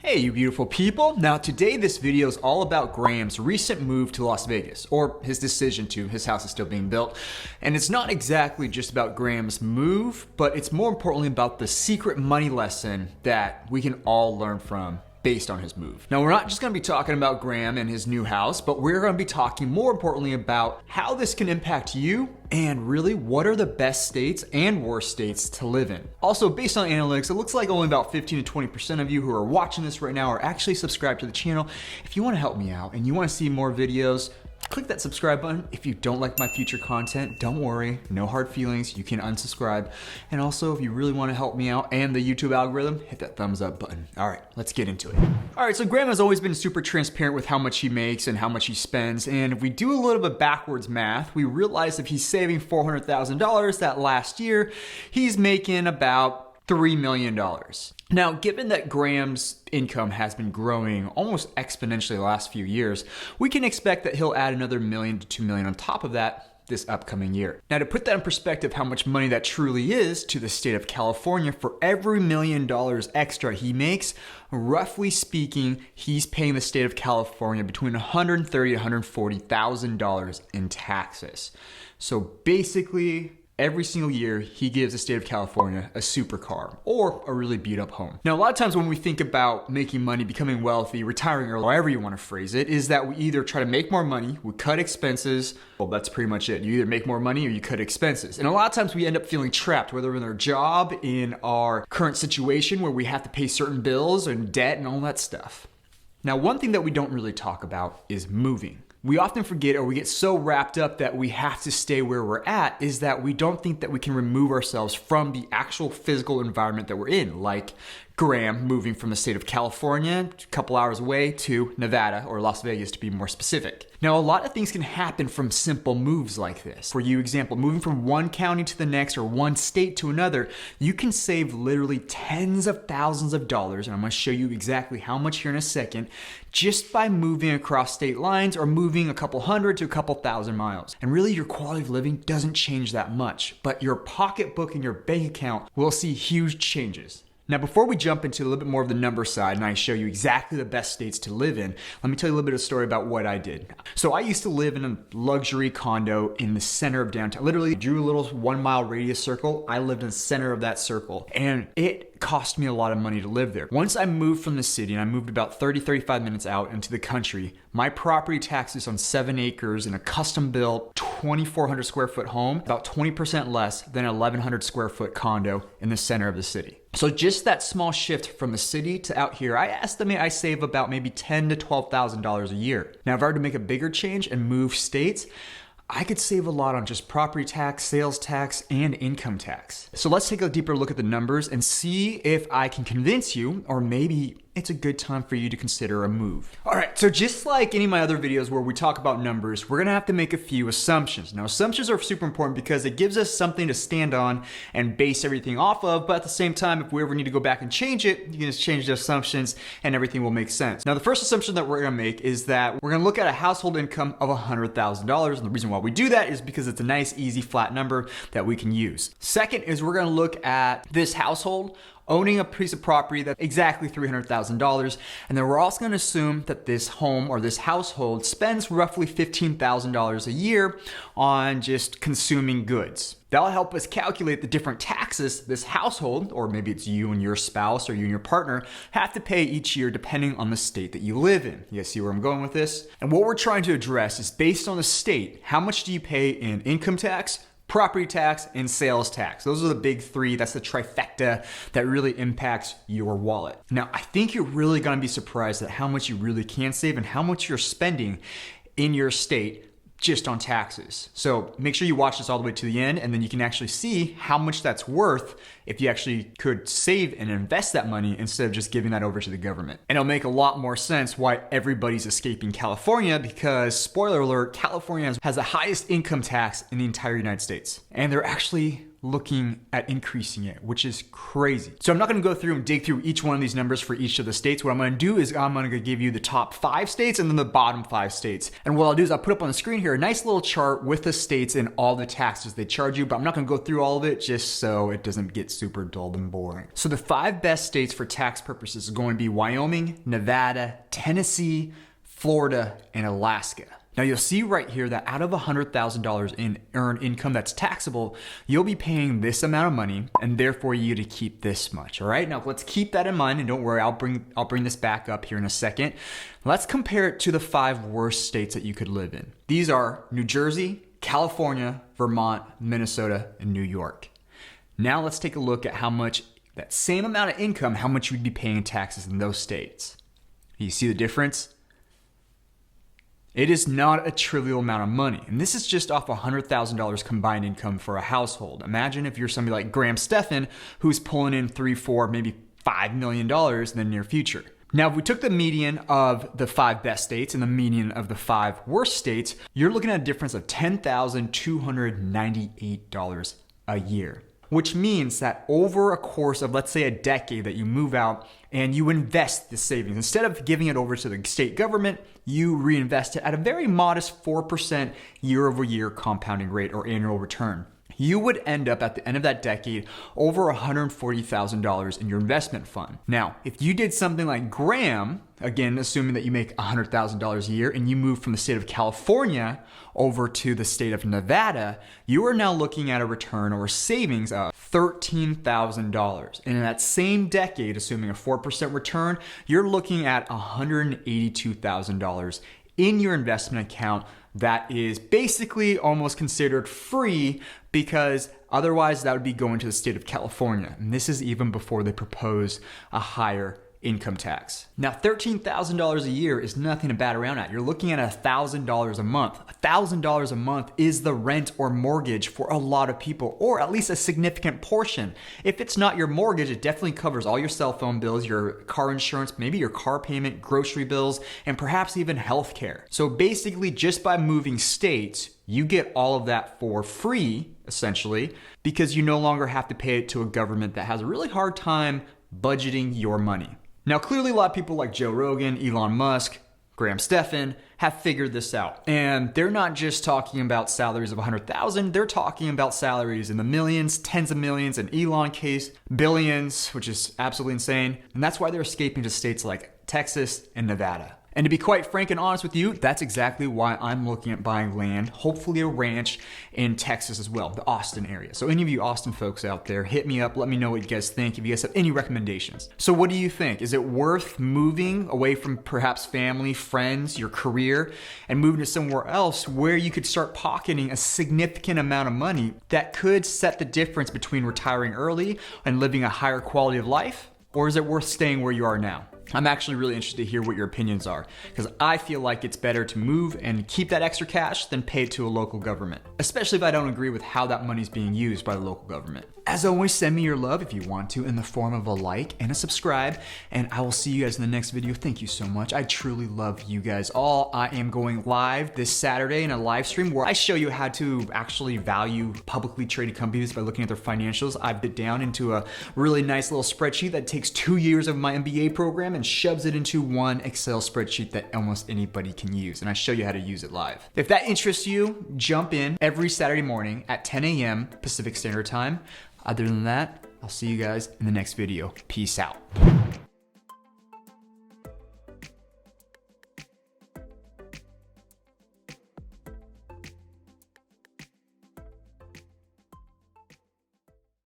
Hey, you beautiful people. Now today this video is all about Graham's recent move to Las Vegas, or his decision to. His house is still being built. And it's not exactly just about Graham's move, but it's more importantly about the secret money lesson that we can all learn from based on his move. Now, we're not just gonna be talking about Graham and his new house, but we're gonna be talking more importantly about how this can impact you and really what are the best states and worst states to live in. Also, based on analytics, it looks like only about 15 to 20% of you who are watching this right now are actually subscribed to the channel. If you wanna help me out and you wanna see more videos, click that subscribe button. If you don't like my future content, don't worry, no hard feelings, you can unsubscribe. And also, if you really wanna help me out and the YouTube algorithm, hit that thumbs up button. All right, let's get into it. All right, so Graham has always been super transparent with how much he makes and how much he spends. And if we do a little bit backwards math, we realize if he's saving $400,000 that last year, he's making about $3 million. Now, given that Graham's income has been growing almost exponentially the last few years, we can expect that he'll add another $1 million to $2 million on top of that this upcoming year. Now, to put that in perspective, how much money that truly is to the state of California, for every $1 million extra he makes, roughly speaking, he's paying the state of California between $130,000 to $140,000 in taxes. So basically, every single year, he gives the state of California a supercar or a really beat up home. Now, a lot of times when we think about making money, becoming wealthy, retiring, or however you want to phrase it, is that we either try to make more money, we cut expenses. Well, that's pretty much it. You either make more money or you cut expenses. And a lot of times we end up feeling trapped, whether in our job, in our current situation where we have to pay certain bills and debt and all that stuff. Now, one thing that we don't really talk about is moving. We often forget, or we get so wrapped up that we have to stay where we're at, is that we don't think that we can remove ourselves from the actual physical environment that we're in, like Graham moving from the state of California a couple hours away to Nevada, or Las Vegas to be more specific. Now, a lot of things can happen from simple moves like this. For you, example, moving from one county to the next or one state to another, you can save literally tens of thousands of dollars, and I'm gonna show you exactly how much here in a second, just by moving across state lines or moving a couple hundred to a couple thousand miles. And really, your quality of living doesn't change that much, but your pocketbook and your bank account will see huge changes. Now, before we jump into a little bit more of the number side and I show you exactly the best states to live in, let me tell you a little bit of a story about what I did. So I used to live in a luxury condo in the center of downtown. Literally drew a little 1 mile radius circle. I lived in the center of that circle, and it cost me a lot of money to live there. Once I moved from the city and I moved about 35 minutes out into the country, my property taxes on 7 acres in a custom built 2,400 square foot home, about 20% less than an 1,100 square foot condo in the center of the city. So just that small shift from the city to out here, I estimate I save about maybe $10,000 to $12,000 a year. Now, if I were to make a bigger change and move states, I could save a lot on just property tax, sales tax, and income tax. So let's take a deeper look at the numbers and see if I can convince you, or maybe it's a good time for you to consider a move. All right, so just like any of my other videos where we talk about numbers, we're gonna have to make a few assumptions. Now, assumptions are super important because it gives us something to stand on and base everything off of, but at the same time, if we ever need to go back and change it, you can just change the assumptions and everything will make sense. Now, the first assumption that we're gonna make is that we're gonna look at a household income of $100,000, and the reason why we do that is because it's a nice, easy, flat number that we can use. Second is we're gonna look at this household owning a piece of property that's exactly $300,000. And then we're also gonna assume that this home or this household spends roughly $15,000 a year on just consuming goods. That'll help us calculate the different taxes this household, or maybe it's you and your spouse or you and your partner, have to pay each year depending on the state that you live in. You guys see where I'm going with this? And what we're trying to address is based on the state, how much do you pay in income tax, property tax, and sales tax? Those are the big three. That's the trifecta that really impacts your wallet. Now, I think you're really gonna be surprised at how much you really can save and how much you're spending in your state just on taxes. So make sure you watch this all the way to the end, and then you can actually see how much that's worth if you actually could save and invest that money instead of just giving that over to the government. And it'll make a lot more sense why everybody's escaping California, because spoiler alert, California has the highest income tax in the entire United States. And they're actually looking at increasing it, which is crazy. So I'm not gonna go through and dig through each one of these numbers for each of the states. What I'm gonna do is I'm gonna give you the top 5 states and then the bottom 5 states. And what I'll do is I'll put up on the screen here a nice little chart with the states and all the taxes they charge you, but I'm not gonna go through all of it just so it doesn't get super dull and boring. So the 5 best states for tax purposes are going to be Wyoming, Nevada, Tennessee, Florida, and Alaska. Now you'll see right here that out of $100,000 in earned income that's taxable, you'll be paying this amount of money, and therefore you get to keep this much. All right, now let's keep that in mind, and don't worry, I'll bring this back up here in a second. Let's compare it to the 5 worst states that you could live in. These are New Jersey, California, Vermont, Minnesota, and New York. Now let's take a look at how much that same amount of income, how much you'd be paying in taxes in those states. You see the difference? It is not a trivial amount of money. And this is just off $100,000 combined income for a household. Imagine if you're somebody like Stephan, who's pulling in $3, $4, maybe $5 million in the near future. Now, if we took the median of the 5 best states and the median of the 5 worst states, you're looking at a difference of $10,298 a year. Which means that over a course of, let's say, a decade that you move out and you invest the savings, instead of giving it over to the state government, you reinvest it at a very modest 4% year-over-year compounding rate or annual return. You would end up at the end of that decade over $140,000 in your investment fund. Now, if you did something like Graham, again, assuming that you make $100,000 a year and you move from the state of California over to the state of Nevada, you are now looking at a return or savings of $13,000. And in that same decade, assuming a 4% return, you're looking at $182,000 in your investment account that is basically almost considered free, because otherwise that would be going to the state of California. And this is even before they propose a higher income tax. Now, $13,000 a year is nothing to bat around at. You're looking at $1,000 a month. $1,000 a month is the rent or mortgage for a lot of people, or at least a significant portion. If it's not your mortgage, it definitely covers all your cell phone bills, your car insurance, maybe your car payment, grocery bills, and perhaps even healthcare. So basically, just by moving states, you get all of that for free, essentially, because you no longer have to pay it to a government that has a really hard time budgeting your money. Now, clearly a lot of people like Joe Rogan, Elon Musk, Stephan have figured this out. And they're not just talking about salaries of 100,000, they're talking about salaries in the millions, tens of millions, in Elon case, billions, which is absolutely insane. And that's why they're escaping to states like Texas and Nevada. And to be quite frank and honest with you, that's exactly why I'm looking at buying land, hopefully a ranch in Texas as well, the Austin area. So any of you Austin folks out there, hit me up, let me know what you guys think, if you guys have any recommendations. So what do you think? Is it worth moving away from perhaps family, friends, your career, and moving to somewhere else where you could start pocketing a significant amount of money that could set the difference between retiring early and living a higher quality of life? Or is it worth staying where you are now? I'm actually really interested to hear what your opinions are, because I feel like it's better to move and keep that extra cash than pay it to a local government, especially if I don't agree with how that money's being used by the local government. As always, send me your love if you want to in the form of a like and a subscribe, and I will see you guys in the next video. Thank you so much. I truly love you guys all. I am going live this Saturday in a live stream where I show you how to actually value publicly traded companies by looking at their financials. I've put down into a really nice little spreadsheet that takes 2 years of my MBA program and shoves it into one Excel spreadsheet that almost anybody can use, and I show you how to use it live. If that interests you, jump in every Saturday morning at 10 a.m. Pacific Standard Time. Other than that, I'll see you guys in the next video. Peace out.